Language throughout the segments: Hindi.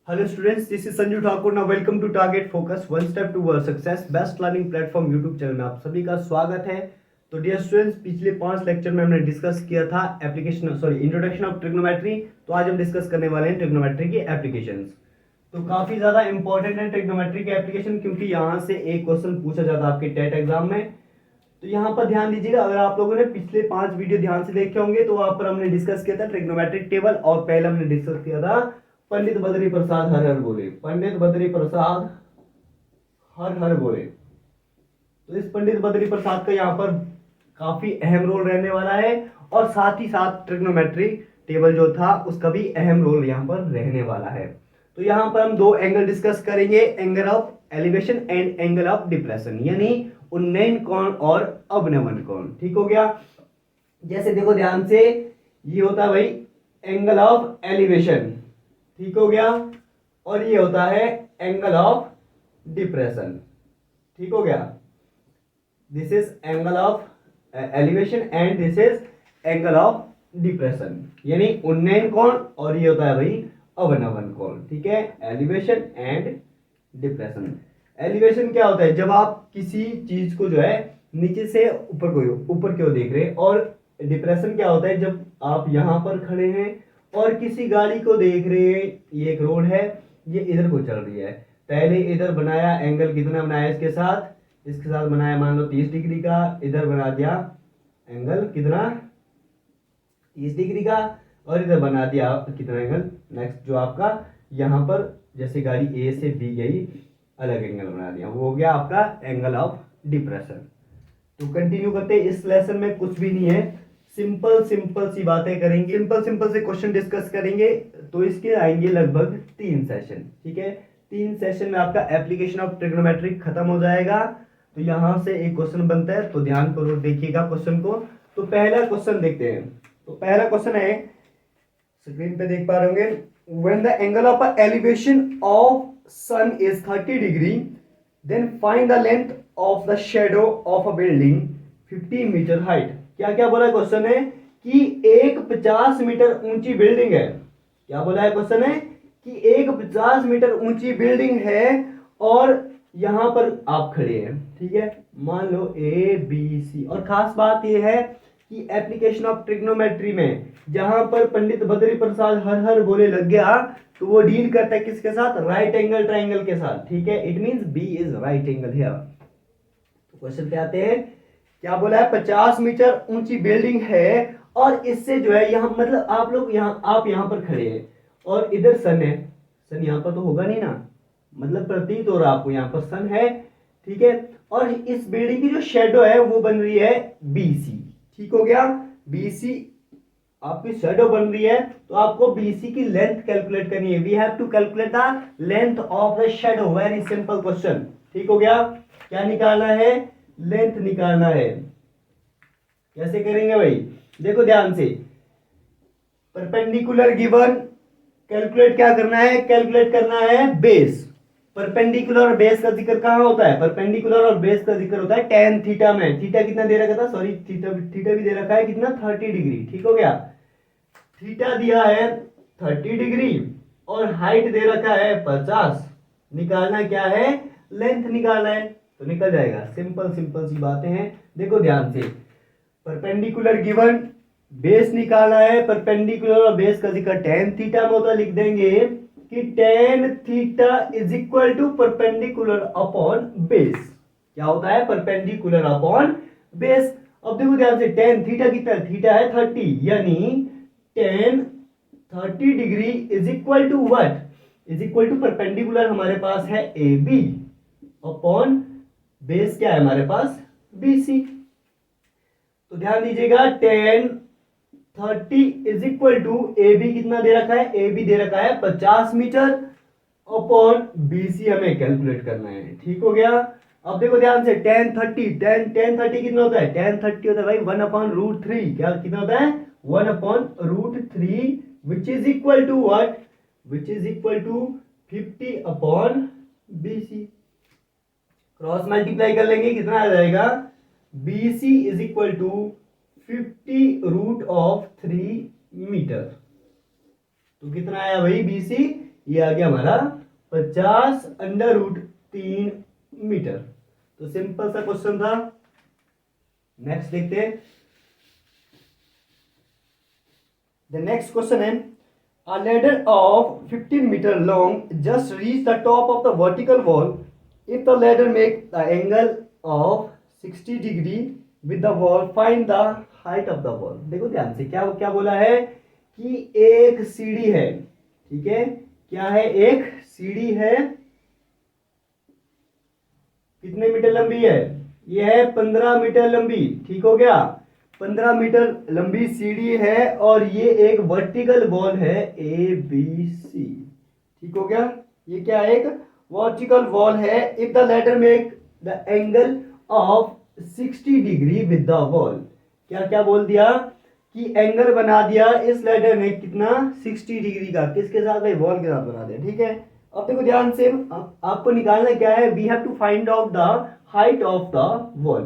Hello students, this is Sanju Thakur. Now welcome to Target Focus, one step towards success, best learning platform YouTube channel में आप सभी का स्वागत है. तो डियर स्टूडेंट्स, पिछले 5 लेक्चर में हमने डिस्कस किया था इंट्रोडक्शन ऑफ ट्रिग्नोमेट्री. तो आज हम डिस्कस करने वाले हैं ट्रिग्नोमेट्री की एप्लीकेशंस. तो काफी ज्यादा इंपॉर्टेंट है ट्रिग्नोमेट्री की एप्लीकेशन, क्योंकि यहाँ से एक क्वेश्चन पूछा जाता है आपके टेट एग्जाम में. तो यहाँ पर ध्यान दीजिएगा, अगर आप लोगों ने पिछले 5 वीडियो ध्यान से देखे होंगे तो वहां पर हमने डिस्कस किया था ट्रिग्नोमेट्रिक टेबल, और पहले हमने डिस्कस किया था पंडित बद्री प्रसाद हर हर बोले. पंडित बद्री प्रसाद हर हर बोले. तो इस पंडित बद्री प्रसाद का यहाँ पर काफी अहम रोल रहने वाला है, और साथ ही साथ ट्रिग्नोमेट्रिक टेबल जो था उसका भी अहम रोल यहाँ पर रहने वाला है. तो यहाँ पर हम दो एंगल डिस्कस करेंगे, angle of elevation and angle of depression, यानी उन्नयन कोण और अवनमन कोण. ठीक हो गया. जैसे देखो ध्यान से, ये होता है भाई एंगल ऑफ एलिवेशन, ठीक हो गया, और ये होता है एंगल ऑफ डिप्रेशन. ठीक हो गया. This is angle of elevation and this is angle of depression, यानी उन्नयन कोण, और ये होता है भाई अवनमन कोण. ठीक है, एलिवेशन एंड डिप्रेशन. एलिवेशन क्या होता है? जब आप किसी चीज को जो है नीचे से ऊपर की ओर देख रहे हैं. और डिप्रेशन क्या होता है? जब आप यहां पर खड़े हैं और किसी गाड़ी को देख रहे हैं, ये एक रोड है, ये इधर को चल रही है. पहले इधर बनाया एंगल, कितना बनाया इसके साथ बनाया मान लो 30 डिग्री का. इधर बना दिया एंगल कितना, 30 डिग्री का, और इधर बना दिया कितना एंगल नेक्स्ट, जो आपका यहाँ पर जैसे गाड़ी ए से बी गई, अलग एंगल बना दिया, वो हो गया आपका एंगल ऑफ डिप्रेशन. तो कंटिन्यू करते हैं. इस लेसन में कुछ भी नहीं है, सिंपल सी बातें करेंगे, सिंपल से क्वेश्चन डिस्कस करेंगे. तो इसके आएंगे लगभग 3 सेशन. ठीक है, 3 सेशन में आपका एप्लीकेशन ऑफ ट्रिग्नोमेट्री खत्म हो जाएगा. तो यहां से एक क्वेश्चन बनता है, तो ध्यान पूर्वक देखिएगा क्वेश्चन को. तो पहला क्वेश्चन देखते हैं. तो पहला क्वेश्चन है, स्क्रीन पे देख पा रहे होंगे, when the angle of elevation of sun is 30 degree then find the length of the shadow of a building 15 metre height. क्या क्या बोला क्वेश्चन है कि एक 50 मीटर ऊंची बिल्डिंग है. क्या बोला है क्वेश्चन है कि एक 50 मीटर ऊंची बिल्डिंग है और यहां पर आप खड़े हैं. ठीक है, मान लो ए बी सी. और खास बात यह है कि एप्लीकेशन ऑफ ट्रिग्नोमेट्री में जहां पर पंडित बद्री प्रसाद हर हर बोले लग गया, तो वो डील करता है किसके साथ? राइट एंगल ट्राइंगल के साथ. ठीक है, it means B is right angle here. तो क्वेश्चन पे आते हैं. क्या बोला है? 50 मीटर ऊंची बिल्डिंग है, और इससे जो है यहाँ मतलब आप यहाँ पर खड़े हैं और इधर सन है. सन यहाँ पर तो होगा नहीं ना, मतलब प्रतीत हो रहा आपको यहाँ पर सन है. ठीक है, और इस बिल्डिंग की जो शेडो है वो बन रही है बीसी. ठीक हो गया, बीसी आपकी शेडो बन रही है, तो आपको बीसी की लेंथ कैलकुलेट करनी है. We have to calculate the length of the shadow. Very simple question. ठीक हो गया. क्या निकालना है? लेंथ निकालना है. कैसे करेंगे भाई? देखो ध्यान से, परपेंडिकुलर गिवन, कैलकुलेट क्या करना है? कैलकुलेट करना है बेस. परपेंडिकुलर और बेस का जिक्र कहां होता है? परपेंडिकुलर और बेस का जिक्र होता है टेन थीटा में. थीटा कितना दे रखा था? सॉरी, थीटा भी दे रखा है कितना? 30 डिग्री. ठीक हो गया. थीटा दिया है 30 डिग्री और हाइट दे रखा है 50. निकालना क्या है? लेंथ निकालना है. तो निकल जाएगा. सिंपल सी बातें हैं. देखो ध्यान से, परपेंडिकुलर गिवन, बेस निकालना है. परपेंडिकुलर और बेस का जिक्र टेन थीटा में होता है. लिख देंगे कि tan theta is equal to perpendicular upon base. क्या होता है? Perpendicular upon base. अब देखो ध्यान से, टेन थीटा कितना है? थीटा है 30, यानी tan 30 degree is equal to what? Is equal to perpendicular हमारे पास है ए बी अपॉन बेस क्या है हमारे पास? बीसी. तो ध्यान दीजिएगा, tan 30 is equal to A B कितना दे रखा है? ए बी दे रखा है 50 मीटर अपॉन बीसी हमें कैलकुलेट करना है. ठीक हो गया. अब देखो ध्यान से, टेन थर्टी कितना होता है? टेन 30 होता है भाई 1/√3. क्या कितना होता है? 1/√3, which is equal to what? Which is equal to 50 upon BC. Cross multiply कर लेंगे, कितना आ जाएगा? BC is equal to 50√3 metre. तो कितना आया भाई? BC ये आ गया हमारा 50√3 मीटर। तो सिंपल सा क्वेश्चन था। नेक्स्ट देखते हैं। द नेक्स्ट क्वेश्चन है, a ladder of 15 meter long just reach the top of the vertical wall. If the ladder make the angle of 60 degree with the wall, find the height of the wall. देखो ध्यान से, क्या क्या बोला है कि एक सीढ़ी है, ठीक है, क्या है, एक सीढ़ी है, कितने मीटर लंबी है, ये है 15 मीटर लंबी, ठीक हो गया, 15 मीटर लंबी सीढ़ी है और ये एक वर्टिकल वॉल है ABC, ठीक हो गया, ये क्या है, एक वर्टिकल वॉल है। If the ladder make the angle of 60 degree with the wall, क्या क्या बोल दिया कि एंगल बना दिया इस लेटर ने कितना, 60 डिग्री का, किसके साथ भाई, वॉल के साथ बना दिया, ठीक है। अब देखो ध्यान से, आपको निकालना क्या है, we have to find out the height of the wall.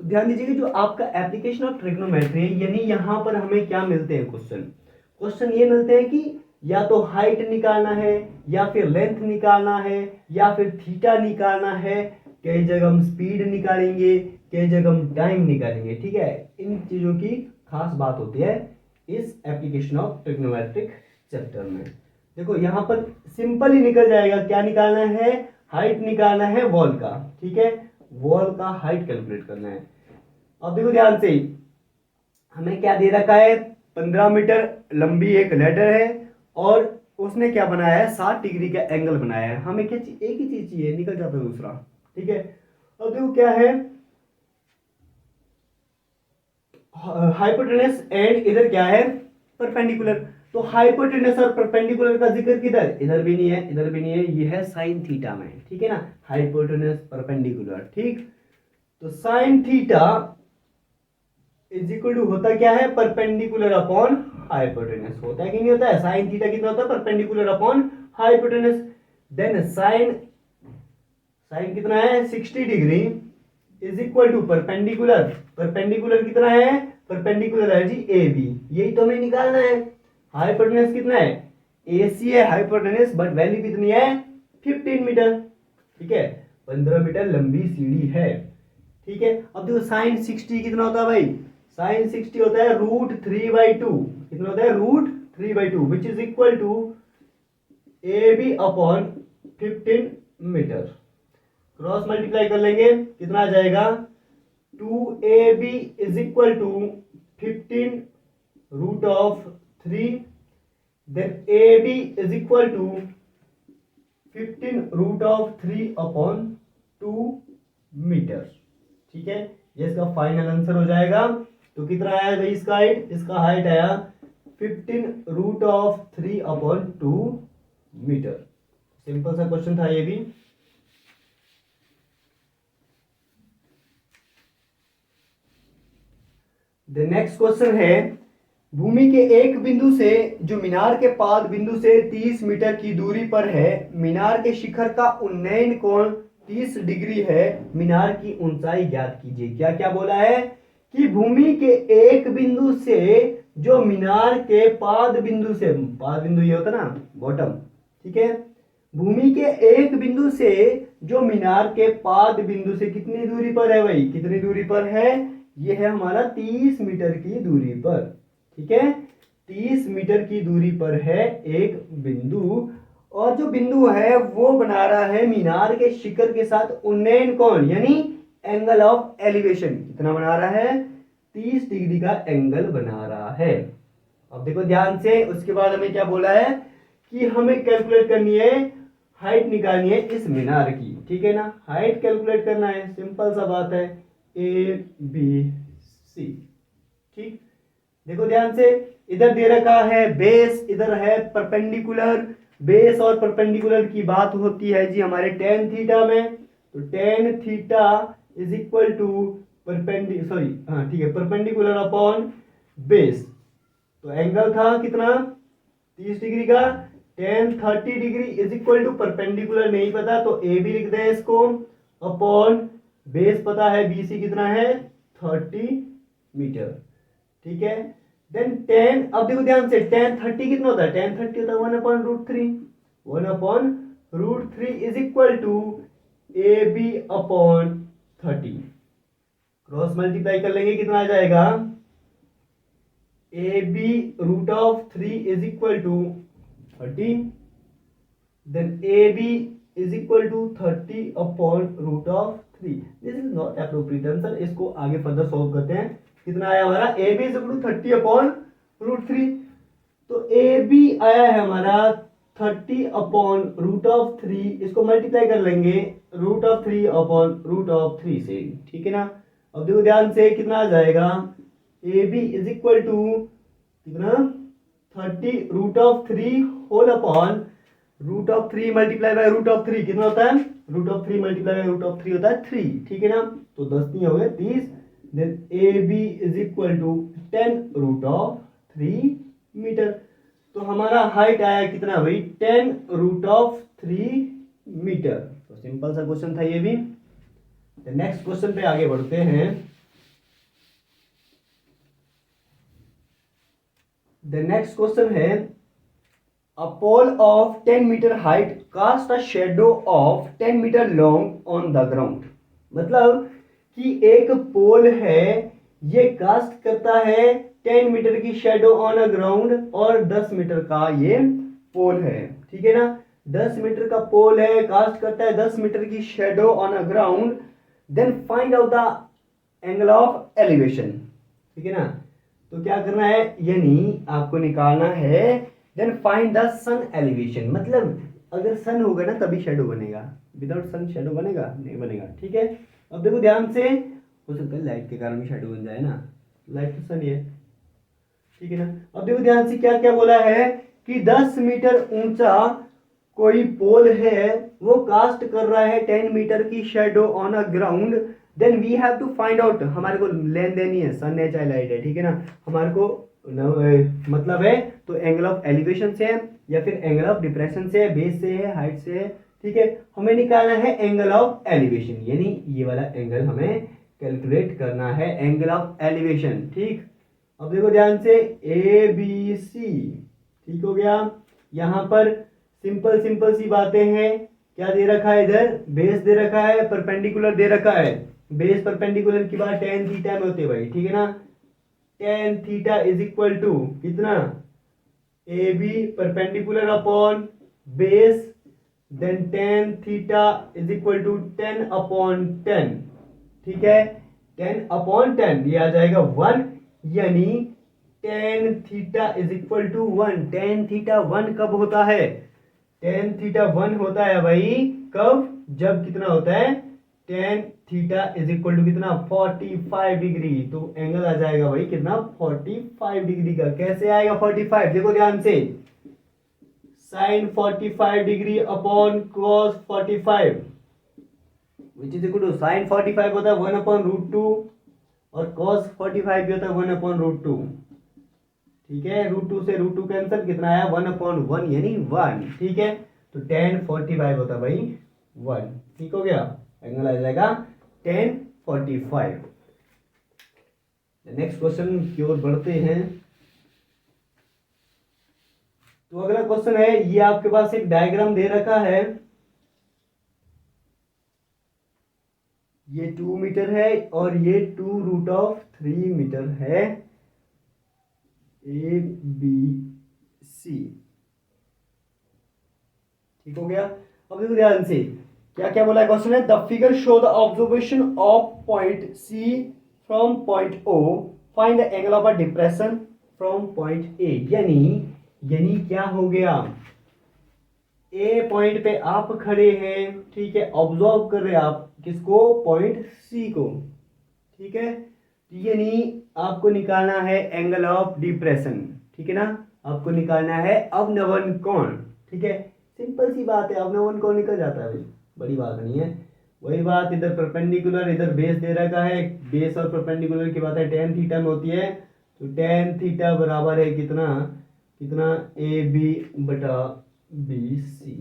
तो ध्यान दीजिए जो आपका एप्लीकेशन ऑफ ट्रिग्नोमेट्री है, यानी यहाँ पर हमें क्या मिलते हैं, क्वेश्चन ये मिलते हैं कि या तो हाइट निकालना है, या फिर लेंथ निकालना है, या फिर थीटा निकालना है, कई जगह हम स्पीड निकालेंगे, कई जगह हम टाइम निकालेंगे, ठीक है। इन चीजों की खास बात होती है इस एप्लीकेशन ऑफ ट्रिग्नोमेट्रिक चैप्टर में। देखो यहाँ पर सिंपल ही निकल जाएगा, क्या निकालना है, हाइट निकालना है वॉल का, ठीक है, वॉल का हाइट कैलकुलेट करना है। अब देखो ध्यान से, हमें क्या दे रखा है, 15 मीटर लंबी एक लैडर है और उसने क्या बनाया है, 60 डिग्री का एंगल बनाया है। हमें क्या चाहिए, एक ही चीज चाहिए, निकल जाता है दूसरा, ठीक है। अब देखो क्या है, हाइपोटेनस एंड इधर क्या है, परपेंडिकुलर। तो हाइपोटेनस और परपेंडिकुलर का जिक्र किधर, इधर भी नहीं है, इधर भी नहीं है, ये है साइन थीटा में, ठीक है ना, हाइपोटेनस परपेंडिकुलर, ठीक। तो sine theta is equal to होता क्या है, परपेंडिकुलर अपॉन हाइपोटेनस, होता है कि नहीं होता है, साइन थीटा कितना होता है, perpendicular upon hypotenuse. Then sine कितना है, 60 degree is equal to perpendicular, perpendicular कितना है, परपेंडिकुलर है जी AB, यही तो हमें निकालना है। हाइपोटेनस कितना है, AC है हाइपोटेनस, बट वैल्यू कितनी है, 15 मीटर, ठीक है, 15 मीटर लंबी सीढ़ी है, ठीक है। अब देखो साइन 60 कितना होता है भाई, साइन 60 होता है √3/2, कितना होता है, √3/2, which is equal to AB upon 15 metre. Cross multiply कर लेंगे, कितना आ जाएगा, 2AB is equal to 15√3, then AB is equal to 15√3 upon 2 metre, ठीक है। ये इसका फाइनल आंसर हो जाएगा। तो कितना आया भाई इसका हाइट, इसका हाइट आया 15√3 अपॉन 2 मीटर। सिंपल सा क्वेश्चन था ये भी। द नेक्स्ट क्वेश्चन है, भूमि के एक बिंदु से जो मीनार के पाद बिंदु से 30 मीटर की दूरी पर है, मीनार के शिखर का उन्नयन कोण 30 डिग्री है, मीनार की ऊंचाई ज्ञात कीजिए। क्या क्या बोला है कि भूमि के एक बिंदु से जो मीनार के पाद बिंदु से, पाद बिंदु ये होता ना बॉटम, ठीक है, भूमि के एक बिंदु से जो मीनार के पाद बिंदु से कितनी दूरी पर है भाई, कितनी दूरी पर है, ये है हमारा 30 मीटर की दूरी पर, ठीक है, 30 मीटर की दूरी पर है एक बिंदु, और जो बिंदु है वो बना रहा है मीनार के शिखर के साथ उन्नयन कोण, यानी एंगल ऑफ एलिवेशन, कितना बना रहा है, 30 डिग्री का एंगल बना रहा है। अब देखो ध्यान से, उसके बाद हमें क्या बोला है कि हमें कैलकुलेट करनी है, हाइट निकालनी है इस मीनार की, ठीक है ना, हाइट कैलकुलेट करना है, सिंपल सा बात है, ABC, ठीक। देखो ध्यान से, इधर दे रखा है बेस, इधर है परपेंडिकुलर, बेस और परपेंडिकुलर की बात होती है जी हमारे टेन थीटा में, तो tan theta is equal to perpendicular upon base, तो एंगल था कितना 30 डिग्री का, tan 30 degree is equal to perpendicular नहीं पता तो AB लिख दें इसको, अपॉन बेस पता है BC कितना है 30 मीटर, ठीक है। देन टेन, अब देखो ध्यान से, टेन 30 कितना होता है, टेन 30 होता है 1/√3, 1/√3 is equal to AB/30। Cross multiply कर लेंगे, कितना आ जाएगा? AB√3 is equal to 30, then AB is equal to 30/√3। This is not appropriate answer, इसको आगे फर्दर सॉल्व करते हैं। कितना आया हमारा? AB is equal to 30/√3। तो AB आया है हमारा 30/√3, इसको मल्टीप्लाई कर लेंगे √3/√3 से, ठीक है ना। अब देखो ध्यान से, कितना आ जाएगा? AB is equal to कितना? 30√3 होल अपॉन √3 मल्टीप्लाई बाय √3 कितना होता है? √3 मल्टीप्लाई बाय √3 होता है 3, ठीक है ना। तो 10 नहीं हो गए 30। Then AB is equal to 10√3 metre. तो हमारा हाइट आया कितना भाई? 10√3 मीटर। तो सिंपल सा क्वेश्चन था ये भी। नेक्स्ट क्वेश्चन पे आगे बढ़ते हैं। द नेक्स्ट क्वेश्चन है, a pole of 10 meter height cast a shadow of 10 meter long on the ground। मतलब कि एक पोल है, ये कास्ट करता है 10 मीटर की शेडो ऑन अ ग्राउंड, और 10 मीटर का ये पोल है, ठीक है ना। 10 मीटर का पोल है, कास्ट करता है 10 मीटर की shadow on a ground. Then find out the angle of elevation, ठीक है ना। तो क्या करना है? यानी आपको निकालना है then find the sun elevation. मतलब अगर सन होगा ना तभी शेडो बनेगा, विदाउट सन शेडो बनेगा नहीं बनेगा, ठीक है। अब देखो ध्यान से, हो सकता है लाइट के कारण भी शेडो बन जाए ना, लाइट तो सन ही है, ठीक है ना। अब देखो ध्यान से, क्या क्या बोला है कि 10 मीटर ऊंचा कोई पोल है, वो कास्ट कर रहा है 10 मीटर की shadow on a ground. Then we have to find out, हमारे को लेन देन ही है, सन है चाहे लाइट है, ठीक है ना। हमारे को मतलब है तो एंगल ऑफ एलिवेशन से है, या फिर एंगल ऑफ डिप्रेशन से है, बेस से है, हाइट से है, ठीक है। हमें निकालना है एंगल ऑफ एलिवेशन, यानी ये वाला एंगल हमें कैलकुलेट करना है, एंगल ऑफ एलिवेशन, ठीक। अब देखो ध्यान से, ABC, ठीक हो गया। यहां पर सिंपल सिंपल सी बातें हैं। क्या दे रखा है? इधर बेस दे रखा है, परपेंडिकुलर दे रखा है। बेस परपेंडिकुलर की बात tan थीटा में होती है भाई, ठीक है ना। tan theta is equal to कितना? AB perpendicular upon base, then tan theta is equal to 10/10, ठीक है। 10/10 ये आ जाएगा 1, यानी tan theta is equal to 1। tan theta 1 कब होता है? tan थीटा 1 होता है भाई कब? जब कितना होता है? tan theta is equal to कितना? 45 डिग्री। तो एंगल आ जाएगा भाई कितना? 45 डिग्री का। कैसे आएगा 45? देखो ध्यान से, sin 45 degree upon cos 45 which is equal to, sin 45 होता है 1/√2 और cos 45 भी होता है 1/√2, ठीक है। √2 से √2 कैंसिल, कितना आया? 1/1 यानी 1, ठीक है। तो tan 45 होता है भाई 1, ठीक हो गया। एंगल आ जाएगा tan 45। नेक्स्ट क्वेश्चन की ओर बढ़ते हैं। तो अगला क्वेश्चन है, ये आपके पास एक डायग्राम दे रखा है, ये 2 मीटर है और ये 2√3 मीटर है, ABC, ठीक हो गया। अब देखो ध्यान से, क्या क्या बोला है क्वेश्चन है? The figure show the observation of point C from point O, find the angle of a depression from point A। यानी क्या हो गया? A पॉइंट पे आप खड़े हैं, ठीक है, ऑब्जर्व कर रहे हैं आप किसको? पॉइंट C को, ठीक है। यानी आपको निकालना है एंगल ऑफ डिप्रेशन, ठीक है ना। आपको निकालना है अवनवन कोण, ठीक है। सिंपल सी बात है, अवनवन कोण निकल जाता है भाई, बड़ी बात नहीं है। वही बात, इधर परपेंडिकुलर, इधर बेस दे रखा है, बेस और परपेंडिकुलर की बात है tan थीटा में होती है। तो tan थीटा बराबर है कितना? AB/BC,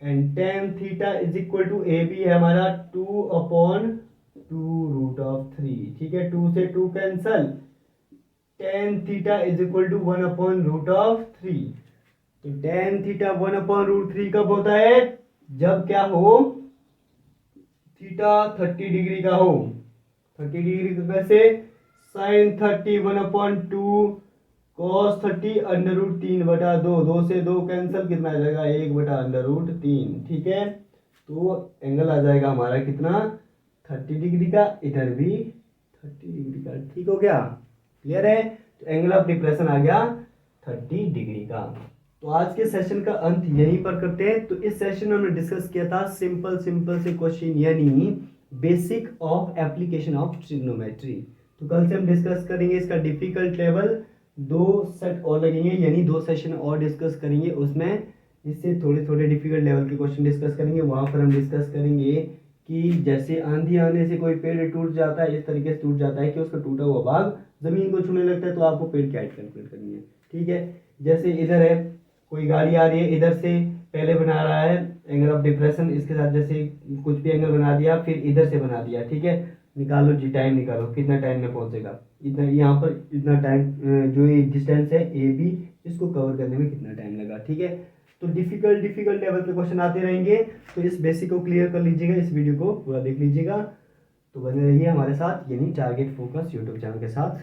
and tan theta is equal to AB है हमारा 2/2√3, ठीक है। 2 से 2 cancel, tan theta is equal to 1/√3। तो टेन थीटा 1/√3 कब होता है? जब क्या हो, थीटा 30 डिग्री का हो। 30 डिग्री का कैसे? साइन 30 1/2 कॉस 30 √3/2, 2 से 2 कैंसिल, कितना आ जाएगा 1/√3। ठीक है, तो एंगल आ जाएगा हमारा कितना? 30 डिग्री का, इधर भी 30 डिग्री का। ठीक हो गया, क्लियर है? तो एंगल ऑफ डिप्रेशन आ गया 30 डिग्री का। तो आज के सेशन का अंत यहीं पर करते हैं। तो इस सेशन में हमने डिस्कस किया था सिंपल से क्वेश्चन, यानी basic of application of trigonometry. तो कल से हम डिस्कस करेंगे इसका डिफिकल्ट लेवल, 2 सेट और लगेंगे, यानी 2 सेशन और डिस्कस करेंगे, उसमें इससे थोड़े थोड़े डिफिकल्ट लेवल के क्वेश्चन डिस्कस करेंगे। वहां पर हम डिस्कस करेंगे कि जैसे आंधी आने से कोई पेड़ टूट जाता है, इस तरीके से टूट जाता है कि उसका टूटा हुआ भाग जमीन को छूने लगता है, तो आपको पेड़ की हाइट कैलकुलेट करनी है। ठीक है, जैसे इधर है, कोई गाड़ी आ रही है, इधर से पहले बना रहा है एंगल ऑफ डिप्रेशन, इसके साथ जैसे कुछ भी एंगल बना दिया, फिर इधर से बना दिया। ठीक है, निकालो जी, टाइम निकालो, कितना टाइम में पहुंचेगा, इतना यहाँ पर इतना टाइम, जो ये डिस्टेंस है ए बी, इसको कवर करने में कितना टाइम लगा। ठीक है, तो डिफिकल्ट लेवल के क्वेश्चन आते रहेंगे, तो इस बेसिक को क्लियर कर लीजिएगा, इस वीडियो को पूरा देख लीजिएगा। तो बने रहिए हमारे साथ, यानी टारगेट फोकस यूट्यूब चैनल के साथ।